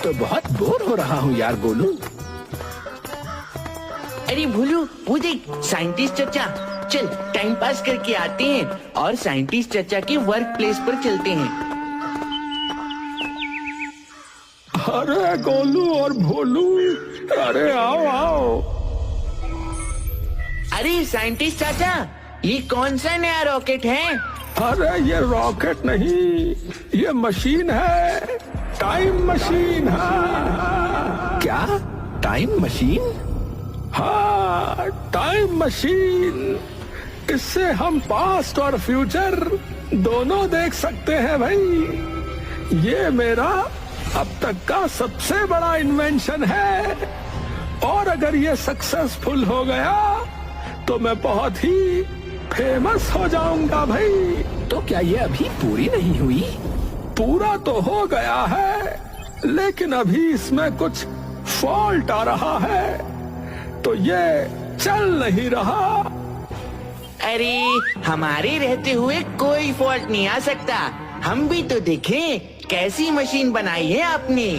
तो बहुत बोर हो रहा हूँ यार गोलू। अरे भोलू, वो देख साइंटिस्ट चचा, चल टाइम पास करके आते हैं और साइंटिस्ट चचा के वर्क प्लेस पर चलते हैं। अरे गोलू और भोलू, अरे आओ आओ। अरे साइंटिस्ट चाचा, ये कौन सा नया रॉकेट है? अरे ये रॉकेट नहीं, ये मशीन है, टाइम मशीन है। क्या टाइम मशीन? हाँ, टाइम मशीन। इससे हम पास्ट और फ्यूचर दोनों देख सकते हैं भाई। ये मेरा अब तक का सबसे बड़ा इन्वेंशन है और अगर ये सक्सेसफुल हो गया तो मैं बहुत ही फेमस हो जाऊंगा भाई। तो क्या ये अभी पूरी नहीं हुई? पूरा तो हो गया है, लेकिन अभी इसमें कुछ फॉल्ट आ रहा है, तो ये चल नहीं रहा। अरे हमारे रहते हुए कोई फॉल्ट नहीं आ सकता। हम भी तो देखें कैसी मशीन बनाई है आपने।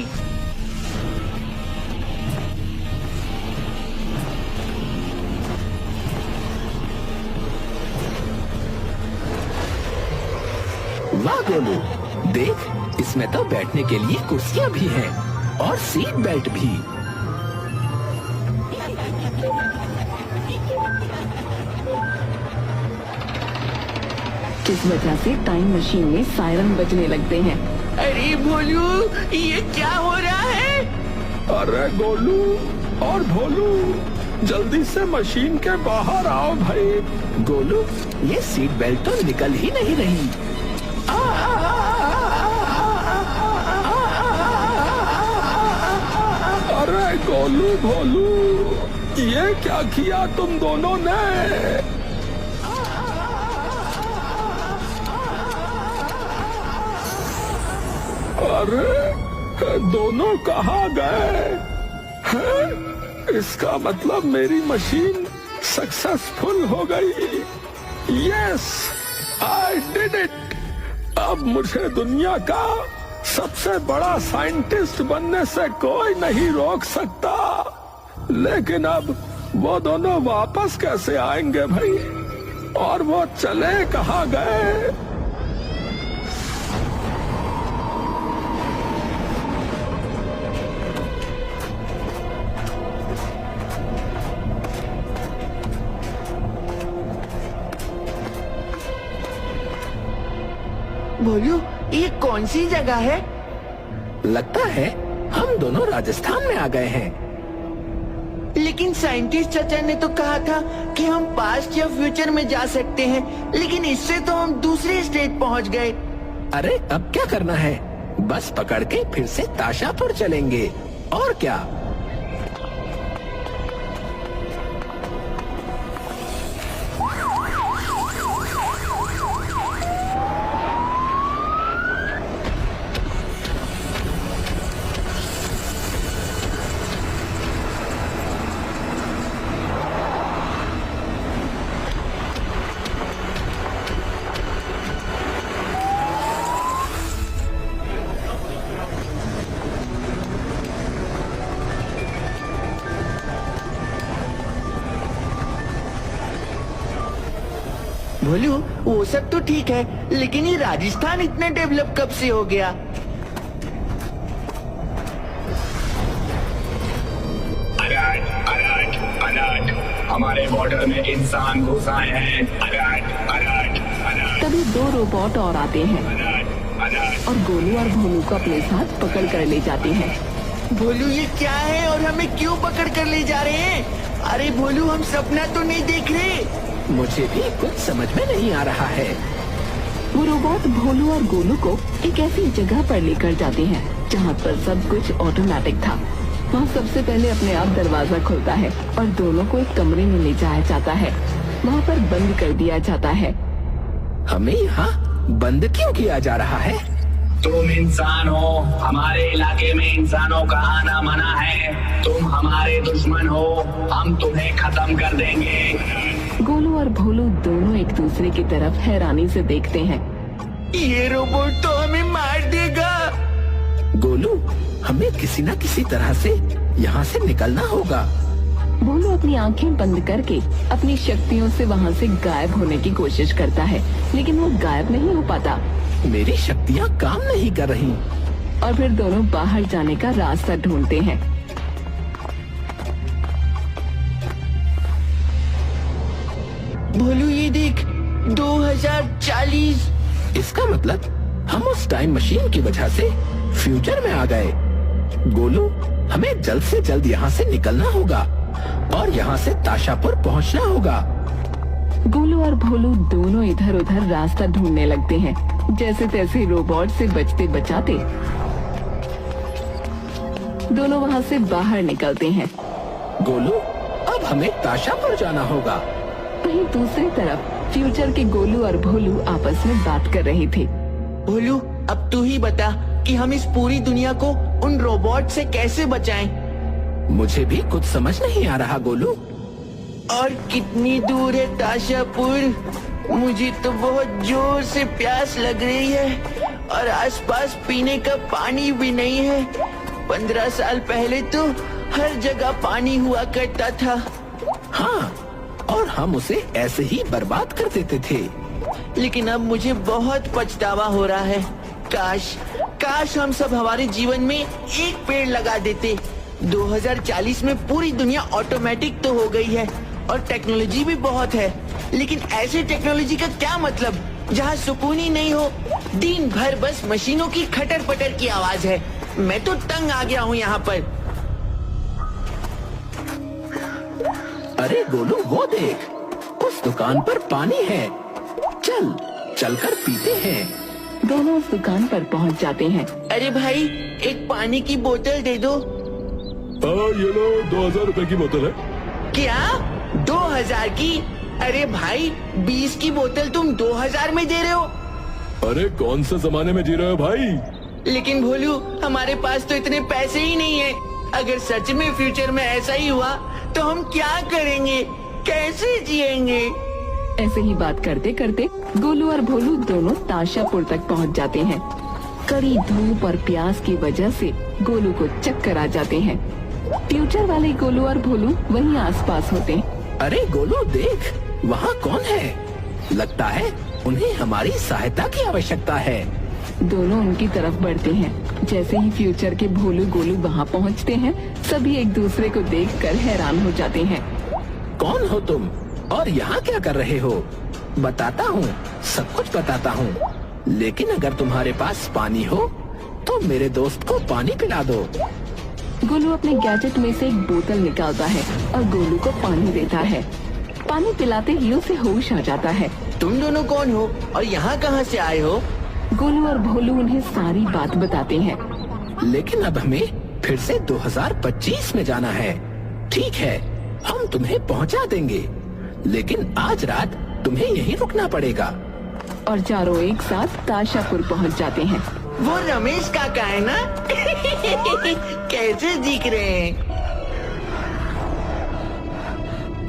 वाह गोलू, देख इसमें तो बैठने के लिए कुर्सियां भी हैं और सीट बेल्ट भी। इस वजह से टाइम मशीन में सायरन बजने लगते हैं। अरे भोलू, ये क्या हो रहा है? अरे गोलू और भोलू, जल्दी से मशीन के बाहर आओ भाई। गोलू, ये सीट बेल्ट तो निकल ही नहीं रही। अरे गोलू भोलू, ये क्या किया तुम दोनों ने? अरे दोनों कहाँ गए हैं? इसका मतलब मेरी मशीन सक्सेसफुल हो गई। Yes, I did it. अब मुझे दुनिया का सबसे बड़ा साइंटिस्ट बनने से कोई नहीं रोक सकता। लेकिन अब वो दोनों वापस कैसे आएंगे भाई? और वो चले कहाँ गए? भोलू, ये कौन सी जगह है? लगता है हम दोनों राजस्थान में आ गए हैं। लेकिन साइंटिस्ट चाचा ने तो कहा था कि हम पास्ट या फ्यूचर में जा सकते हैं, लेकिन इससे तो हम दूसरे स्टेट पहुंच गए। अरे अब क्या करना है? बस पकड़ के फिर से ताशापुर चलेंगे, और क्या। भोलू, वो सब तो ठीक है, लेकिन ये राजस्थान इतना डेवलप कब से हो गया? Alert, alert, alert! हमारे बॉर्डर में इंसान घुस आए हैं। Alert, alert, alert! तभी दो रोबोट और आते हैं अलर्ट, अलर्ट! और गोलू और भोलू को अपने साथ पकड़ कर ले जाते हैं। भोलू, ये क्या है और हमें क्यों पकड़ कर ले जा रहे हैं? अरे भोलू, हम सपना तो नहीं देख रहे। मुझे भी कुछ समझ में नहीं आ रहा है। वो रोबोट भोलू और गोलू को एक ऐसी जगह पर लेकर जाते हैं जहाँ पर सब कुछ ऑटोमेटिक था। वहाँ सबसे पहले अपने आप दरवाजा खुलता है और दोनों को एक कमरे में ले जाया जाता है। वहाँ पर बंद कर दिया जाता है। हमें यहाँ बंद क्यों किया जा रहा है? तुम इंसान हो, हमारे इलाके में इंसानों का आना मना है। तुम हमारे दुश्मन हो, हम तुम्हें खत्म कर देंगे। गोलू और भोलू दोनों एक दूसरे की तरफ हैरानी से देखते हैं। ये रोबोट तो हमें मार देगा। गोलू, हमें किसी न किसी तरह से यहाँ से निकलना होगा। भोलू अपनी आंखें बंद करके अपनी शक्तियों से वहाँ से गायब होने की कोशिश करता है, लेकिन वो गायब नहीं हो पाता मेरी शक्तियाँ काम नहीं कर रही। और फिर दोनों बाहर जाने का रास्ता ढूंढते हैं। भोलू ये देख, 2040। इसका मतलब हम उस टाइम मशीन की वजह से फ्यूचर में आ गए। गोलू, हमें जल्द से जल्द यहाँ से निकलना होगा और यहाँ से ताशापुर पहुँचना होगा। गोलू और भोलू दोनों इधर उधर रास्ता ढूंढने लगते हैं। जैसे तैसे रोबोट से बचते बचाते दोनों वहाँ से बाहर निकलते हैं। गोलू, अब हमें ताशापुर जाना होगा। वहीं दूसरी तरफ फ्यूचर के गोलू और भोलू आपस में बात कर रहे थे। भोलू, अब तू ही बता कि हम इस पूरी दुनिया को उन रोबोट से कैसे बचाएं? मुझे भी कुछ समझ नहीं आ रहा गोलू। और कितनी दूर है ताशापुर? मुझे तो बहुत जोर से प्यास लग रही है और आसपास पीने का पानी भी नहीं है। 15 साल पहले तो हर जगह पानी हुआ करता था। हाँ, और हम उसे ऐसे ही बर्बाद कर देते थे। लेकिन अब मुझे बहुत पछतावा हो रहा है। काश हम सब हमारे जीवन में एक पेड़ लगा देते। 2040 में पूरी दुनिया ऑटोमेटिक तो हो गई है और टेक्नोलॉजी भी बहुत है, लेकिन ऐसी टेक्नोलॉजी का क्या मतलब जहाँ सुकून ही नहीं हो। दिन भर बस मशीनों की खटर पटर की आवाज है। मैं तो तंग आ गया हूँ यहाँ पर। अरे गोलू, वो देख, उस दुकान पर पानी है। चलकर पीते हैं। दोनों उस दुकान पर पहुंच जाते हैं। अरे भाई, एक पानी की बोतल दे दो। ये लो, 2000 रुपए की बोतल है। क्या 2000 की? अरे भाई, 20 की बोतल तुम 2000 में दे रहे हो? अरे कौन से जमाने में जी रहे हो भाई? लेकिन भोलू, हमारे पास तो इतने पैसे ही नहीं है। अगर सच में फ्यूचर में ऐसा ही हुआ तो हम क्या करेंगे, कैसे जिएंगे? ऐसे ही बात करते करते गोलू और भोलू दोनों ताशापुर तक पहुंच जाते हैं। कड़ी धूप और प्यास की वजह से गोलू को चक्कर आ जाते हैं। फ्यूचर वाले गोलू और भोलू वहीं आसपास होते हैं। अरे गोलू देख, वहाँ कौन है? लगता है उन्हें हमारी सहायता की आवश्यकता है। दोनों उनकी तरफ बढ़ते हैं। जैसे ही फ्यूचर के भोलू गोलू वहाँ पहुँचते हैं, सभी एक दूसरे को देखकर हैरान हो जाते हैं। कौन हो तुम और यहाँ क्या कर रहे हो? बताता हूँ, सब कुछ बताता हूँ। लेकिन अगर तुम्हारे पास पानी हो तो मेरे दोस्त को पानी पिला दो। गोलू अपने गैजेट में से एक बोतल निकालता है और गोलू को पानी देता है। पानी पिलाते ही उसे होश आ जाता है। तुम दोनों कौन हो और यहाँ कहाँ से आए हो? गोलू और भोलू उन्हें सारी बात बताते हैं। लेकिन अब हमें फिर से 2025 में जाना है। ठीक है, हम तुम्हें पहुंचा देंगे, लेकिन आज रात तुम्हें यहीं रुकना पड़ेगा। और चारों एक साथ ताशापुर पहुंच जाते हैं। वो रमेश काका है ना? कैसे दिख रहे हैं?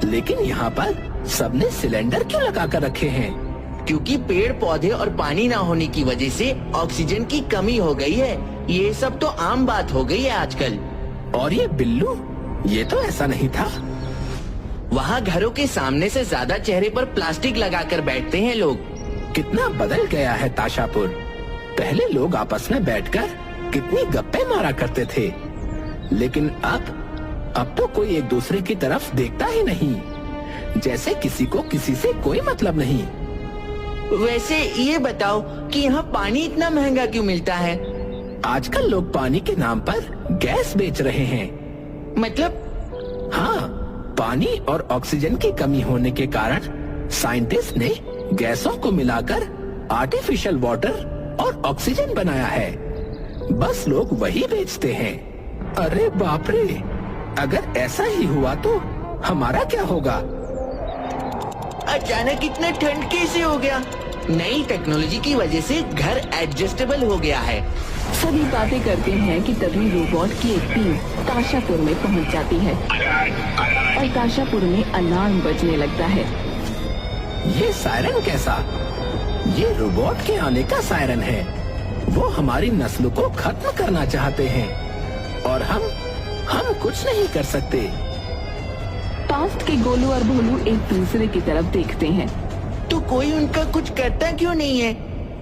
लेकिन यहाँ पर सबने सिलेंडर क्यों लगा कर रखे हैं? क्योंकि पेड़ पौधे और पानी ना होने की वजह से ऑक्सीजन की कमी हो गई है। ये सब तो आम बात हो गई है आजकल। और ये बिल्लू, ये तो ऐसा नहीं था। वहाँ घरों के सामने से ज्यादा चेहरे पर प्लास्टिक लगाकर बैठते हैं लोग। कितना बदल गया है ताशापुर। पहले लोग आपस में बैठकर कितनी गप्पे मारा करते थे, लेकिन अब तो कोई एक दूसरे की तरफ देखता ही नहीं। जैसे किसी को किसी से कोई मतलब नहीं। वैसे ये बताओ कि यहाँ पानी इतना महंगा क्यों मिलता है? आजकल लोग पानी के नाम पर गैस बेच रहे हैं। मतलब? हाँ, पानी और ऑक्सीजन की कमी होने के कारण साइंटिस्ट ने गैसों को मिलाकर आर्टिफिशियल वाटर और ऑक्सीजन बनाया है। बस लोग वही बेचते हैं। अरे बाप रे, अगर ऐसा ही हुआ तो हमारा क्या होगा? अचानक इतना ठंड कैसे हो गया? नई टेक्नोलॉजी की वजह से घर एडजस्टेबल हो गया है। सभी बातें करते हैं कि तभी रोबोट की एक टीम ताशापुर में पहुंच जाती है और ताशापुर में अलार्म बजने लगता है। ये सायरन कैसा? ये रोबोट के आने का सायरन है। वो हमारी नस्ल को खत्म करना चाहते हैं और हम कुछ नहीं कर सकते। पास्ट के गोलू और भोलू एक दूसरे की तरफ देखते हैं। तो कोई उनका कुछ करता क्यों नहीं है?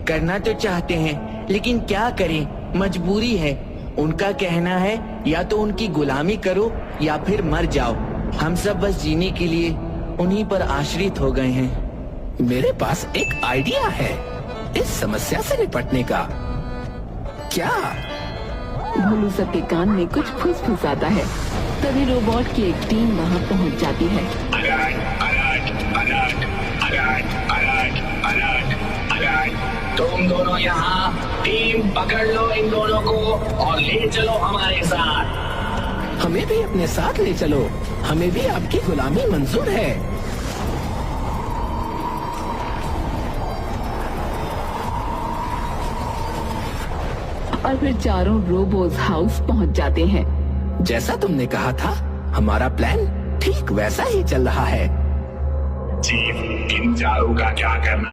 करना तो चाहते हैं लेकिन क्या करें, मजबूरी है। उनका कहना है या तो उनकी गुलामी करो या फिर मर जाओ। हम सब बस जीने के लिए उन्हीं पर आश्रित हो गए हैं। मेरे पास एक आइडिया है इस समस्या से निपटने का। क्या? भोलू सबके कान में कुछ फुसफुसाता है। तभी रोबोट की एक टीम वहाँ पहुँच जाती है। Alert alert alert alert alert alert alert. तुम दोनों यहाँ, टीम पकड़ लो इन दोनों को और ले चलो हमारे साथ। हमें भी अपने साथ ले चलो, हमें भी आपकी गुलामी मंजूर है। और फिर चारों रोबोस हाउस पहुँच जाते हैं। जैसा तुमने कहा था, हमारा प्लान ठीक वैसा ही चल रहा है। चीफ, इन चारों का क्या करना